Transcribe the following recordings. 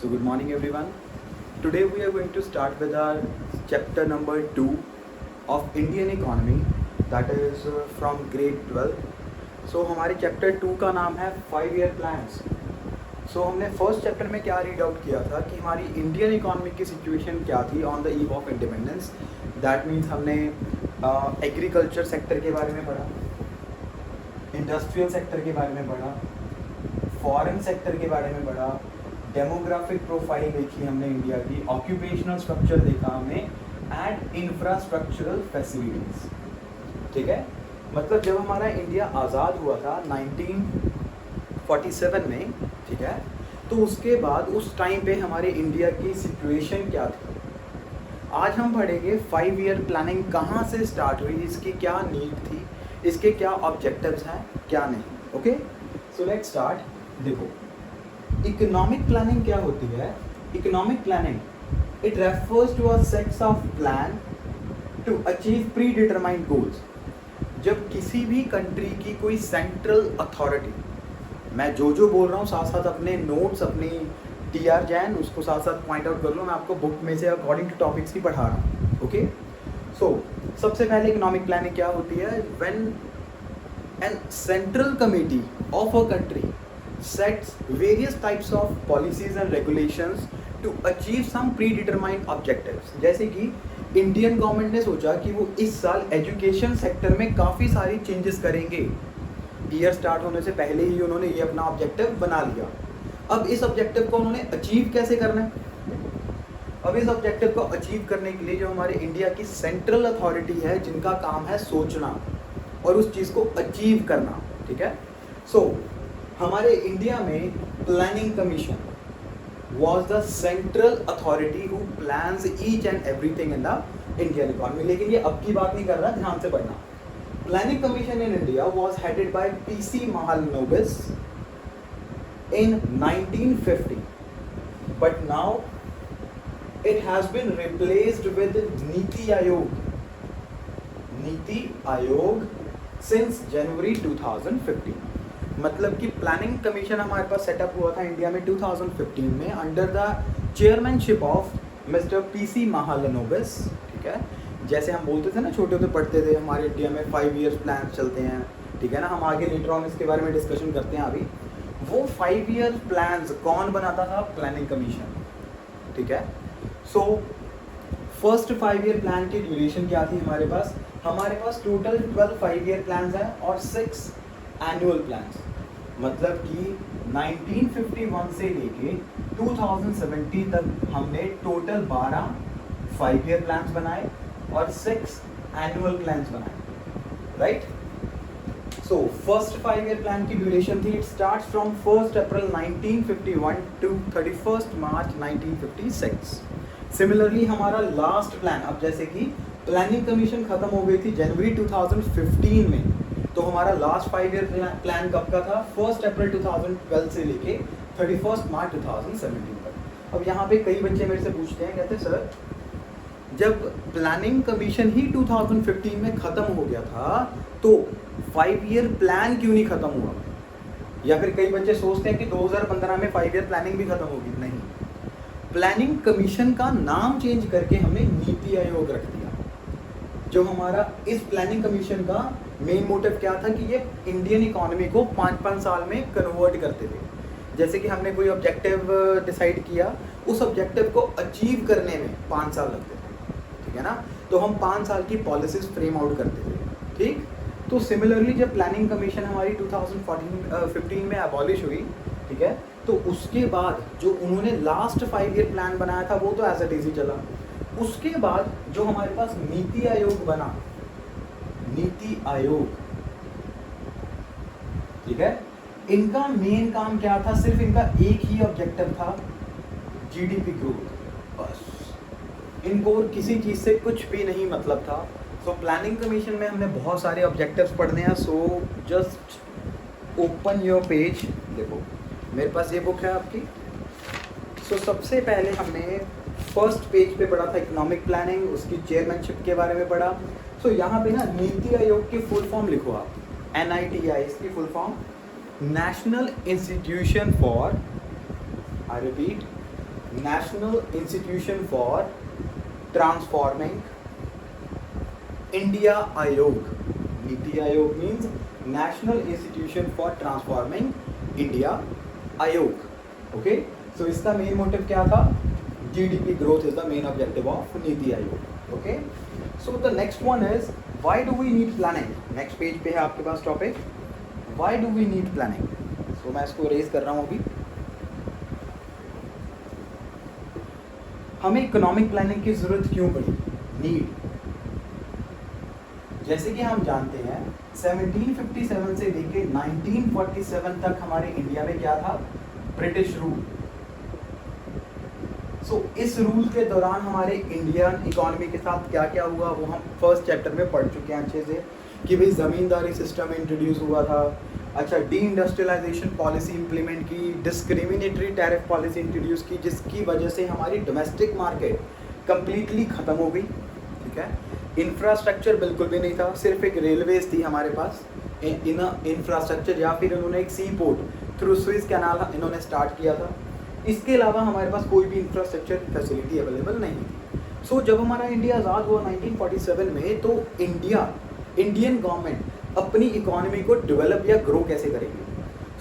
So good morning everyone. Today we are going to start with our chapter number 2 of Indian economy, that is from grade 12. So हमारे chapter 2 का नाम है 5 year plans. So हमने first chapter में क्या read out किया था कि हमारी इंडियन इकोनॉमी की सिचुएशन क्या थी on the eve of independence. That means हमने एग्रीकल्चर सेक्टर के बारे में पढ़ा, इंडस्ट्रियल सेक्टर के बारे में पढ़ा, फॉरेन सेक्टर के बारे में पढ़ा, डेमोग्राफिक प्रोफाइल देखी हमने इंडिया की, ऑक्यूपेशनल स्ट्रक्चर देखा हमने एंड इंफ्रास्ट्रक्चरल फैसिलिटीज. ठीक है, मतलब जब हमारा इंडिया आज़ाद हुआ था 1947 में, ठीक है, तो उसके बाद उस टाइम पे हमारे इंडिया की सिचुएशन क्या थी. आज हम पढ़ेंगे 5 ईयर प्लानिंग कहाँ से स्टार्ट हुई, इसकी क्या नीड थी, इसके क्या ऑब्जेक्टिव्स हैं, क्या नहीं. Okay, so let's start. देखो, इकोनॉमिक प्लानिंग क्या होती है. Economic planning it refers to a sets of plan to achieve pre determined goals. जब किसी भी कंट्री की कोई सेंट्रल अथॉरिटी, मैं जो बोल रहा हूँ साथ साथ अपने नोट्स, अपनी TR जैन उसको साथ साथ पॉइंट आउट कर लो, मैं आपको बुक में से अकॉर्डिंग टू टॉपिक्स ही पढ़ा रहा हूँ. ओके, सो सबसे पहले इकोनॉमिक प्लानिंग क्या होती है. When an central committee of a country sets various types of policies and regulations to achieve some predetermined objectives. जैसे कि इंडियन गवर्नमेंट ने सोचा कि वो इस साल एजुकेशन सेक्टर में काफ़ी सारी चेंजेस करेंगे. ईयर स्टार्ट होने से पहले ही उन्होंने ये अपना ऑब्जेक्टिव बना लिया. अब इस ऑब्जेक्टिव को उन्होंने अचीव कैसे करना है. अब इस ऑब्जेक्टिव को अचीव करने के लिए जो हमारे इंडिया की सेंट्रल अथॉरिटी है, जिनका काम है सोचना और उस चीज़ को अचीव करना. ठीक है, सो हमारे इंडिया में planning commission was the central authority who plans each and everything in the Indian economy. लेकिन ये अब की बात नहीं कर रहा, ध्यान से पढ़ना. Planning commission in India was headed by PC Mahalanobis in 1950, but now it has been replaced with Niti Aayog. Niti Aayog since January 2015. मतलब कि प्लानिंग कमीशन हमारे पास सेटअप हुआ था इंडिया में 2015 में under the chairmanship of mister PC Mahalanobis. ठीक है, जैसे हम बोलते थे ना, छोटे होते पढ़ते थे हमारे इंडिया में 5 ईयर्स प्लान चलते हैं. ठीक है ना, हम आगे लेटर ऑन इसके बारे में डिस्कशन करते हैं. अभी वो 5 ईयर प्लान्स कौन बनाता था? Planning commission. ठीक है, सो फर्स्ट 5 ईयर प्लान की ड्यूरेशन क्या थी हमारे पास? हमारे पास टोटल 12 5 ईयर प्लान्स हैं और 6 एनुअल प्लान्स. मतलब कि 1951 से लेके 2070 तक हमने टोटल 12 5 ईयर प्लान्स बनाए और 6 एनुअल प्लान्स बनाए. Right, so first 5 year plan की ड्यूरेशन थी, it starts from 1 April 1951 to 31 March 1956. Similarly हमारा लास्ट प्लान, अब जैसे कि प्लानिंग कमीशन खत्म हो गई थी जनवरी 2015 में, तो हमारा लास्ट 5 ईयर प्लान कब का था? 1 अप्रैल 2012 से लेके 31 मार्च 2017 तक. अब यहाँ पे कई बच्चे मेरे से पूछते हैं, कहते हैं सर जब प्लानिंग कमीशन ही 2015 में ख़त्म हो गया था तो 5 ईयर प्लान क्यों नहीं ख़त्म हुआ? या फिर कई बच्चे सोचते हैं कि 2015 में 5 ईयर प्लानिंग भी ख़त्म होगी. नहीं, प्लानिंग कमीशन का नाम चेंज करके हमने नीति आयोग रख दिया. जो हमारा इस प्लानिंग कमीशन का मेन मोटिव क्या था कि ये इंडियन इकोनॉमी को 5-5 साल में कन्वर्ट करते थे. जैसे कि हमने कोई ऑब्जेक्टिव डिसाइड किया, उस ऑब्जेक्टिव को अचीव करने में 5 साल लगते थे. ठीक है ना, तो हम 5 साल की पॉलिसीज फ्रेम आउट करते थे. ठीक, तो सिमिलरली जब प्लानिंग कमीशन हमारी 2015 में अबॉलिश हुई, ठीक है, तो उसके बाद जो उन्होंने लास्ट 5 ईयर प्लान बनाया था वो तो एज इट इज ही चला. उसके बाद जो हमारे पास नीति आयोग बना, नीति आयोग, ठीक है, इनका मेन काम क्या था? सिर्फ इनका एक ही ऑब्जेक्टिव था, GDP ग्रोथ. बस इनको और किसी चीज से कुछ भी नहीं मतलब था. सो प्लानिंग कमीशन में हमने बहुत सारे ऑब्जेक्टिव्स पढ़ने हैं. So just open your page. देखो मेरे पास ये बुक है आपकी. सो सबसे पहले हमने फर्स्ट पेज पे पढ़ा था इकोनॉमिक प्लानिंग, उसकी चेयरमैनशिप के बारे में पढ़ा. सो यहाँ पे ना नीति आयोग की फुल फॉर्म लिखो आप, NITI इसकी full form, national institution for, I repeat, national institution for transforming India Aayog. NITI Aayog means national institution for transforming India Aayog. Okay, so इसका मेन मोटिव क्या था? GDP growth is the main objective of NITI Aayog. Okay, so the next one is why do we need planning. Next page पे है आपके पास topic why do we need planning. So मैं इसको raise कर रहा हूँ अभी. हमें इकोनॉमिक प्लानिंग की जरूरत क्यों पड़ी? नीड. जैसे कि हम जानते हैं 1757 से लेके 1947 तक हमारे इंडिया में क्या था? British rule. सो इस रूल के दौरान हमारे इंडियन इकोनॉमी के साथ क्या क्या हुआ वो हम फर्स्ट चैप्टर में पढ़ चुके हैं अच्छे से कि भाई ज़मींदारी सिस्टम इंट्रोड्यूस हुआ था. अच्छा, डी इंडस्ट्रियलाइजेशन पॉलिसी इंप्लीमेंट की, डिस्क्रिमिनेटरी टैरिफ पॉलिसी इंट्रोड्यूस की, जिसकी वजह से हमारी डोमेस्टिक मार्केट कंप्लीटली ख़त्म हो गई. ठीक है, इंफ्रास्ट्रक्चर बिल्कुल भी नहीं था, सिर्फ एक रेलवेज थी हमारे पास इन इंफ्रास्ट्रक्चर, या फिर उन्होंने एक सी पोर्ट थ्रू स्विस कैनाल इन्होंने स्टार्ट किया था. इसके अलावा हमारे पास कोई भी इंफ्रास्ट्रक्चर फैसिलिटी अवेलेबल नहीं थी. सो जब हमारा इंडिया आज़ाद हुआ 1947 में, तो इंडियन गवर्नमेंट अपनी इकोनॉमी को डेवलप या ग्रो कैसे करेगी?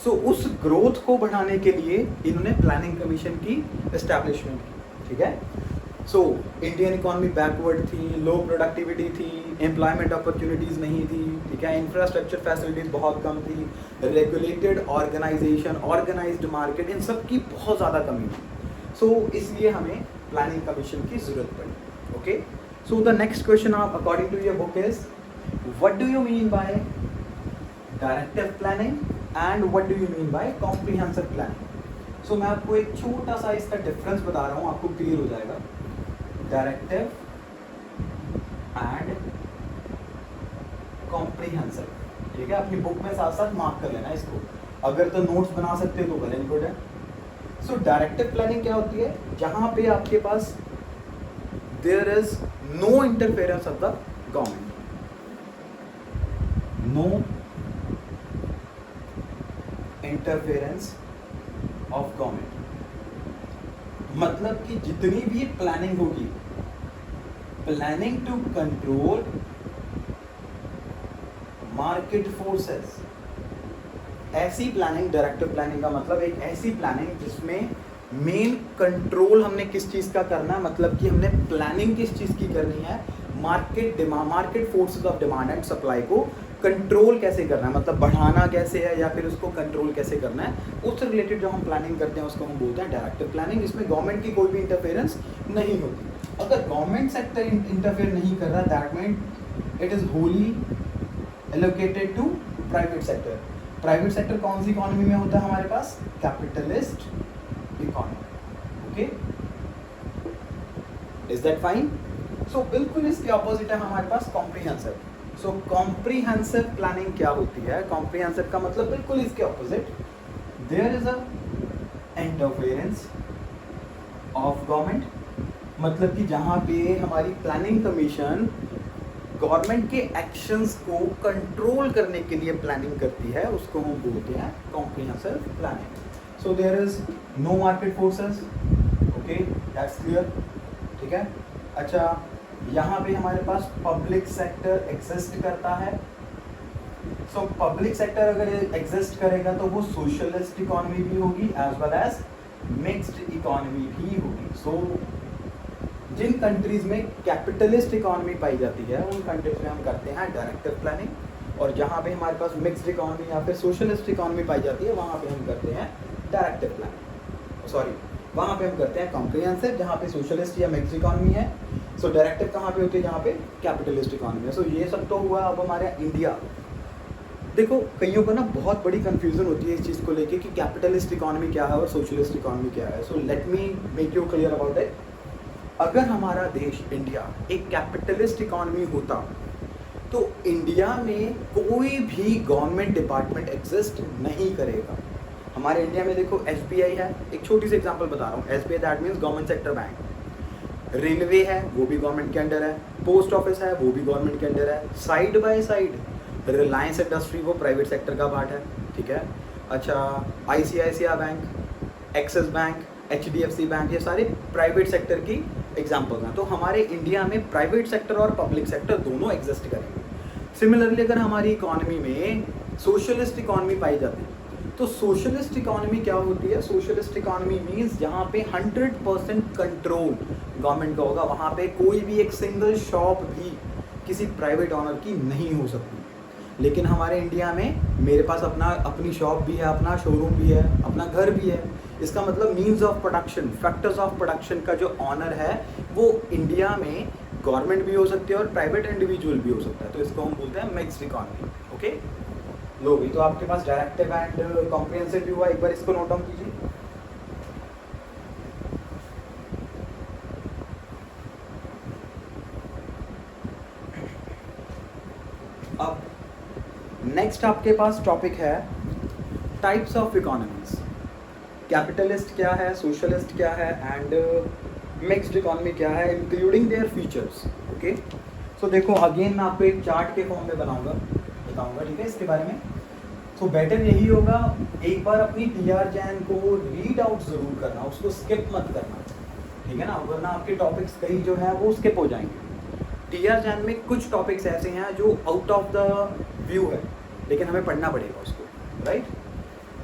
सो उस ग्रोथ को बढ़ाने के लिए इन्होंने प्लानिंग कमीशन की एस्टैब्लिशमेंट की. ठीक है, सो इंडियन इकोनॉमी बैकवर्ड थी, लो प्रोडक्टिविटी थी, एम्प्लॉयमेंट अपॉर्चुनिटीज़ नहीं थी. ठीक है, इंफ्रास्ट्रक्चर फैसिलिटीज़ बहुत कम थी, रेगुलेटेड ऑर्गेनाइजेशन, ऑर्गेनाइज्ड मार्केट, इन सब की बहुत ज़्यादा कमी थी. सो इसलिए हमें प्लानिंग कमीशन की ज़रूरत पड़ी. Okay, so the next question आप according to your book is what do you mean by directive planning and what do you mean by comprehensive planning. So मैं आपको एक छोटा सा इसका डिफरेंस बता रहा हूँ, आपको क्लियर हो जाएगा. Directive and comprehensive. ठीक है, अपनी बुक में साथ साथ मार्क कर लेना इसको. अगर तो नोट्स बना सकते हो तो वेल एंड गुड है. सो डायरेक्टिव प्लानिंग क्या होती है? जहां पे आपके पास there is no interference of the government. No interference of government मतलब कि जितनी भी प्लानिंग होगी, planning to control market forces, ऐसी प्लानिंग, डायरेक्टिव प्लानिंग का मतलब एक ऐसी प्लानिंग जिसमें मेन कंट्रोल हमने किस चीज़ का करना है, मतलब कि हमने प्लानिंग किस चीज़ की करनी है, market forces of demand and supply को कंट्रोल कैसे करना है, मतलब बढ़ाना कैसे है या फिर उसको कंट्रोल कैसे करना है, उससे रिलेटेड जो हम प्लानिंग करते हैं उसको हम बोलते हैं डायरेक्टिव प्लानिंग. इसमें गवर्नमेंट की कोई भी इंटरफेरेंस नहीं होती. अगर गवर्नमेंट सेक्टर इंटरफेयर नहीं कर रहा, that mean it is wholly allocated to private sector. Private sector कौन सी इकोनॉमी में होता है हमारे पास? Capitalist economy. Okay, is that fine? So बिल्कुल इसके ऑपोजिट है हमारे पास कॉम्प्रिहेंसिव. सो कॉम्प्रिहेंसिव प्लानिंग क्या होती है? कॉम्प्रिहेंसिव का मतलब बिल्कुल इसके opposite. There is a interference of government, मतलब कि जहाँ पे हमारी प्लानिंग कमीशन गवर्नमेंट के एक्शंस को कंट्रोल करने के लिए प्लानिंग करती है, उसको हम बोलते हैं comprehensive planning. So there is no market forces. Okay, that's clear. ठीक है, अच्छा, यहाँ पे हमारे पास पब्लिक सेक्टर एग्जिस्ट करता है. सो पब्लिक सेक्टर अगर एग्जिस्ट करेगा तो वो सोशलिस्ट इकोनॉमी भी होगी as well as mixed economy भी होगी. सो जिन कंट्रीज में कैपिटलिस्ट इकोनॉमी पाई जाती है उन कंट्रीज में हम करते हैं डायरेक्टिव प्लानिंग, और जहाँ पे हमारे पास मिक्स्ड इकोनॉमी या फिर सोशलिस्ट इकोनॉमी पाई जाती है वहाँ पे हम करते हैं डायरेक्टिव प्लानिंग. सॉरी, वहाँ पे हम करते हैं कॉम्प्रिहेंसिव जहाँ पे सोशलिस्ट या मिक्स्ड इकोनॉमी है. सो डायरेक्टिव कहाँ पे होती है? जहाँ पे कैपिटलिस्ट इकोनॉमी है. सो ये सब तो हुआ. अब हमारा इंडिया, देखो कईयों को ना बहुत बड़ी कंफ्यूजन होती है इस चीज़ को लेके कि कैपिटलिस्ट इकोनॉमी क्या है और सोशलिस्ट इकोनॉमी क्या है. So let me make you clear about it. अगर हमारा देश इंडिया एक कैपिटलिस्ट इकोनॉमी होता तो इंडिया में कोई भी गवर्नमेंट डिपार्टमेंट एग्जिस्ट नहीं करेगा. हमारे इंडिया में देखो SBI है, एक छोटी सी एग्जांपल बता रहा हूँ. SBI that means government sector bank. Railway है, वो भी गवर्नमेंट के अंडर है. पोस्ट ऑफिस है, वो भी गवर्नमेंट के अंडर है. Side by side Reliance industry, वो प्राइवेट सेक्टर का पार्ट है. ठीक है, अच्छा, ICICI bank, axis bank, HDFC bank, ये सारे प्राइवेट सेक्टर की एग्जाम्पल्स हैं। तो हमारे इंडिया में प्राइवेट सेक्टर और पब्लिक सेक्टर दोनों एग्जिस्ट करेंगे। सिमिलरली अगर हमारी इकोनॉमी में सोशलिस्ट इकोनॉमी पाई जाती है, तो सोशलिस्ट इकोनॉमी क्या होती है? सोशलिस्ट इकोनॉमी मीन्स जहाँ पे 100% कंट्रोल गवर्नमेंट का होगा, वहाँ पे कोई भी एक सिंगल शॉप भी किसी प्राइवेट ऑनर की नहीं हो सकती। लेकिन हमारे इंडिया में मेरे पास अपनी शॉप भी है, अपना शोरूम भी है, अपना घर भी है। इसका मतलब means of production, factors of production का जो ऑनर है वो इंडिया में गवर्नमेंट भी हो सकती है और प्राइवेट इंडिविजुअल भी हो सकता है। तो इसको हम बोलते हैं मिक्स्ड इकोनॉमी। ओके, लो भी, तो आपके पास डायरेक्टिव एंड कॉम्प्रिहेंसिव भी हुआ, एक बार इसको नोट डाउन कीजिए। अब नेक्स्ट आपके पास टॉपिक है टाइप्स ऑफ इकोनॉमीज। कैपिटलिस्ट क्या है, सोशलिस्ट क्या है एंड मिक्स्ड इकोनॉमी क्या है, इंक्लूडिंग देयर फीचर्स। ओके, सो देखो अगेन मैं आपको एक चार्ट के फॉर्म में बताऊंगा, ठीक है, इसके बारे में। तो बेटर यही होगा एक बार अपनी TR जैन को रीड आउट जरूर करना, उसको स्किप मत करना, ठीक है ना, वरना आपके टॉपिक्स कई जो है वो स्किप हो जाएंगे। TR जैन में कुछ टॉपिक्स ऐसे हैं जो आउट ऑफ द व्यू है, लेकिन हमें पढ़ना पड़ेगा उसको, राइट।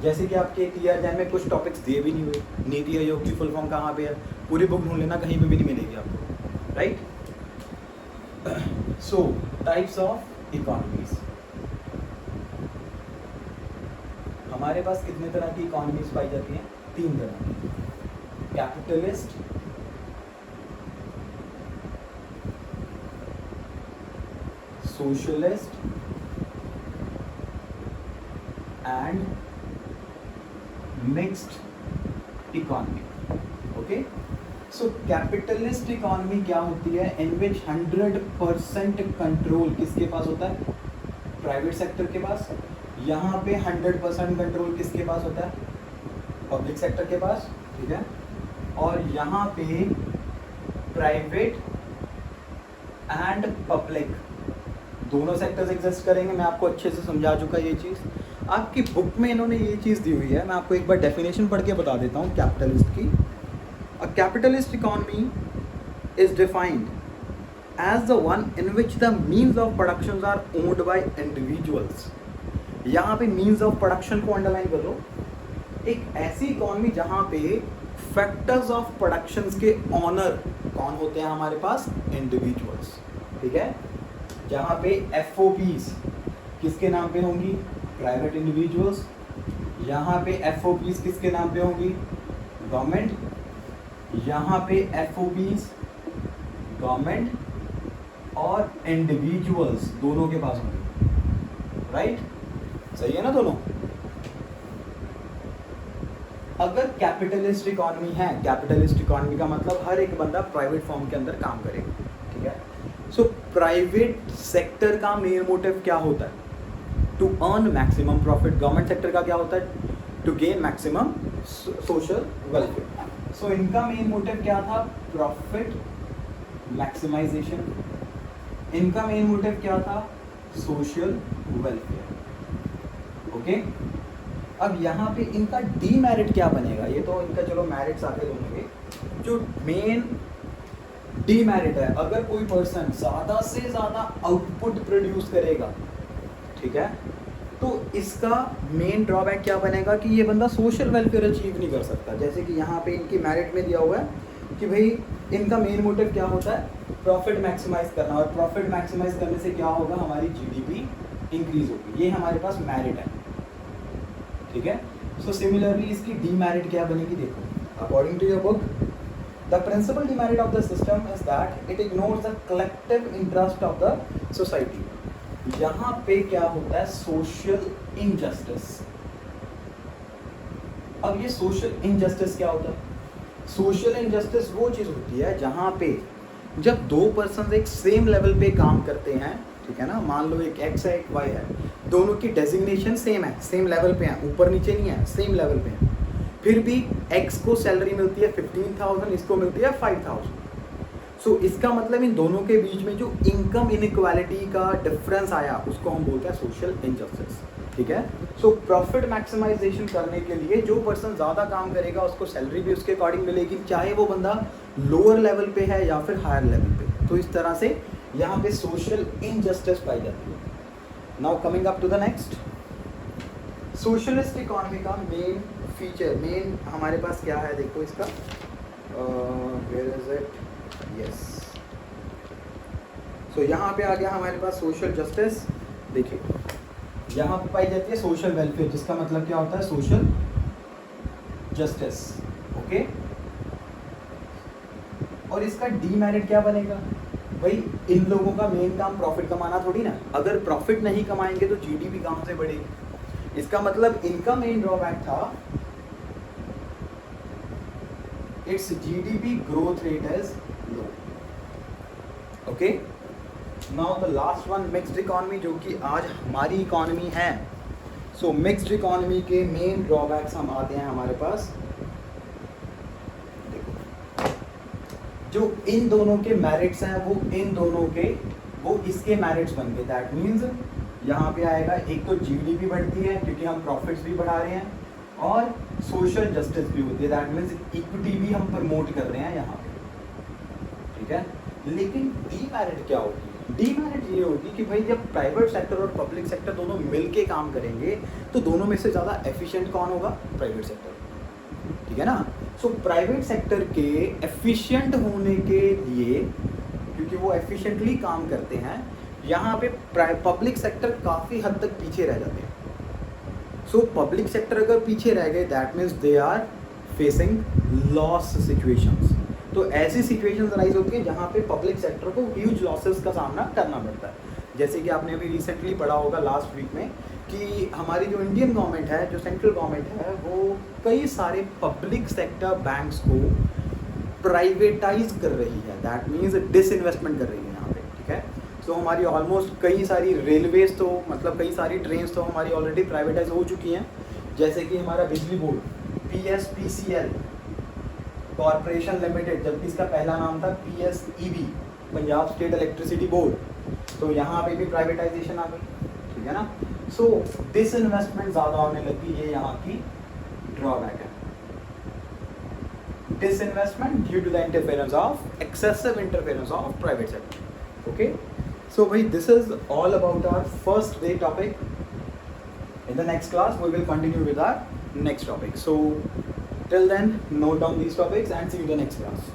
जैसे कि आपके TR जैन में कुछ टॉपिक्स दिए भी नहीं हुए, नीति आयोग की फुल फॉर्म कहाँ पे है, पूरी बुक ढूंढ लेना, कहीं पे भी नहीं मिलेगी आपको, right. So types of economies, हमारे पास कितने तरह की इकोनॉमीज पाई जाती हैं? 3 तरह की। Capitalist, socialist and mixed economy. Okay, so capitalist economy क्या होती है? इन विच 100% कंट्रोल किसके पास होता है? प्राइवेट सेक्टर के पास। यहाँ पे 100% कंट्रोल किसके पास होता है? पब्लिक सेक्टर के पास, ठीक है। और यहाँ पे प्राइवेट एंड पब्लिक दोनों सेक्टर्स एग्जिस्ट करेंगे। मैं आपको अच्छे से समझा चुका ये चीज़, आपकी बुक में इन्होंने ये चीज़ दी हुई है। मैं आपको एक बार डेफिनेशन पढ़ के बता देता हूँ कैपिटलिस्ट की। A capitalist economy is defined as the one in which the means of production are owned by individuals. यहाँ पे मीन्स ऑफ प्रोडक्शन को अंडरलाइन कर लो। एक ऐसी इकोनॉमी जहाँ पे फैक्टर्स ऑफ प्रोडक्शन के ऑनर कौन होते हैं? हमारे पास इंडिविजुअल्स, ठीक है। जहाँ पे FOPs किसके नाम पे होंगी? Private individuals. यहाँ पे FOPs किसके नाम पे होंगी? गवर्नमेंट। यहाँ पे FOPs गवर्नमेंट और इंडिविजुअल्स दोनों के पास होंगे, राइट। सही है ना दोनों? अगर कैपिटलिस्ट इकोनॉमी है, कैपिटलिस्ट इकोनॉमी का मतलब हर एक बंदा प्राइवेट फॉर्म के अंदर काम करेगा, ठीक है। सो प्राइवेट सेक्टर का मेन मोटिव क्या होता है? To earn maximum profit. Government sector का क्या होता है? To gain maximum social welfare. So इनका मेन मोटिव क्या था? Profit maximisation. इनका मेन मोटिव क्या था? Social welfare. ओके, अब यहाँ पे इनका डीमेरिट क्या बनेगा? ये तो इनका चलो मेरिट्स आगे दोनों के। जो मेन डीमेरिट है, अगर कोई पर्सन ज़्यादा से ज़्यादा आउटपुट प्रोड्यूस करेगा, ठीक है, तो इसका मेन ड्रॉबैक क्या बनेगा कि ये बंदा सोशल वेलफेयर अचीव नहीं कर सकता। जैसे कि यहाँ पे इनकी मेरिट में दिया हुआ है कि भाई इनका मेन मोटिव क्या होता है? प्रॉफिट मैक्सिमाइज करना, और प्रॉफिट मैक्सिमाइज करने से क्या होगा? हमारी GDP इंक्रीज होगी। ये हमारे पास मेरिट है, ठीक है। सो सिमिलरली इसकी डीमेरिट क्या बनेगी? देखो, according to your book, the principal demerit of the system is that it ignores the collective interest of the society. यहाँ पे क्या होता है? Social injustice. अब ये सोशल इनजस्टिस क्या होता है? सोशल इनजस्टिस वो चीज़ होती है जहाँ पे जब 2 पर्सन एक सेम लेवल पे काम करते हैं, ठीक है ना, मान लो एक X है एक Y है, दोनों की डेजिग्नेशन सेम है, सेम लेवल पे है, ऊपर नीचे नहीं है, सेम लेवल पे है, फिर भी X को सैलरी मिलती है 15,000, इसको मिलती है 5,000। सो इसका मतलब इन दोनों के बीच में जो इनकम इनइक्वालिटी का डिफरेंस आया उसको हम बोलते हैं सोशल इनजस्टिस। ठीक है। सो प्रॉफिट मैक्सिमाइजेशन करने के लिए जो पर्सन ज़्यादा काम करेगा उसको सैलरी भी उसके अकॉर्डिंग मिलेगी, चाहे वो बंदा लोअर लेवल पे है या फिर हायर लेवल पे। तो इस तरह से यहाँ पे सोशल इनजस्टिस पाई जाती है। Now coming up to the next, socialist economy का मेन फीचर, मेन हमारे पास क्या है, देखो इसका where is it, yes. So यहाँ पे आ गया हमारे पास सोशल जस्टिस। देखिए यहाँ पे पाई जाती है सोशल वेलफेयर, जिसका मतलब क्या होता है, सोशल जस्टिस, ओके। और इसका डीमेरिट क्या बनेगा भाई, इन लोगों का मेन काम प्रॉफिट कमाना थोड़ी ना, अगर प्रॉफिट नहीं कमाएंगे तो जीडीपी कहाँ से बढ़ेगी। इसका मतलब इनका मेन ड्रॉबैक था, it's GDP growth rate is low, okay. Now the last one, mixed economy, जो कि आज हमारी इकोनॉमी है। सो मिक्स्ड इकोनॉमी के मेन ड्रॉबैक्स हम आते हैं हमारे पास, देखो जो इन दोनों के मेरिट्स हैं वो इन दोनों के वो इसके मेरिट्स बन गए। दैट मीन्स यहाँ पे आएगा, एक तो जीडीपी बढ़ती है क्योंकि हम प्रॉफिट्स भी बढ़ा रहे हैं, और सोशल जस्टिस भी होती है, दैट मीन्स इक्विटी भी हम प्रमोट कर रहे हैं यहाँ पे, ठीक है। लेकिन डीमेरिट क्या होगी, डीमेरिट ये होगी कि भाई जब प्राइवेट सेक्टर और पब्लिक सेक्टर दोनों मिलके काम करेंगे तो दोनों में से ज़्यादा एफिशिएंट कौन होगा, प्राइवेट सेक्टर, ठीक है ना। सो प्राइवेट सेक्टर के एफिशिएंट होने के लिए, क्योंकि वो एफिशिएंटली काम करते हैं, यहाँ पे पब्लिक सेक्टर काफ़ी हद तक पीछे रह जाते हैं। सो पब्लिक सेक्टर अगर पीछे रह गए, that means they are facing loss situations. तो ऐसी सिचुएशंस राइज होती है जहाँ पे पब्लिक सेक्टर को ह्यूज लॉसेस का सामना करना पड़ता है। जैसे कि आपने अभी रिसेंटली पढ़ा होगा लास्ट वीक में कि हमारी जो इंडियन गवर्नमेंट है, जो सेंट्रल गवर्नमेंट है, वो कई सारे पब्लिक सेक्टर बैंक्स को प्राइवेटाइज कर रही है, दैट मीन्स डिसइन्वेस्टमेंट कर रही है यहाँ पे, ठीक है। सो हमारी ऑलमोस्ट कई सारी रेलवेज तो मतलब कई सारी ट्रेन्स तो हमारी ऑलरेडी प्राइवेटाइज हो चुकी हैं। जैसे कि हमारा बिजली बोर्ड PSPCL कॉरपोरेशन लिमिटेड, जबकि इसका पहला नाम था PSEB, Punjab state electricity board, तो यहाँ पे भी प्राइवेटाइजेशन आ गई, ठीक है ना। सो डिसइन्वेस्टमेंट ज़्यादा होने लगी, ये यहाँ की ड्रॉबैक है, disinvestment due to the interference of excessive interference of private sector, okay. So this is all about our first day topic. In the next class we will continue with our next topic. So till then, note down these topics and see you in the next class.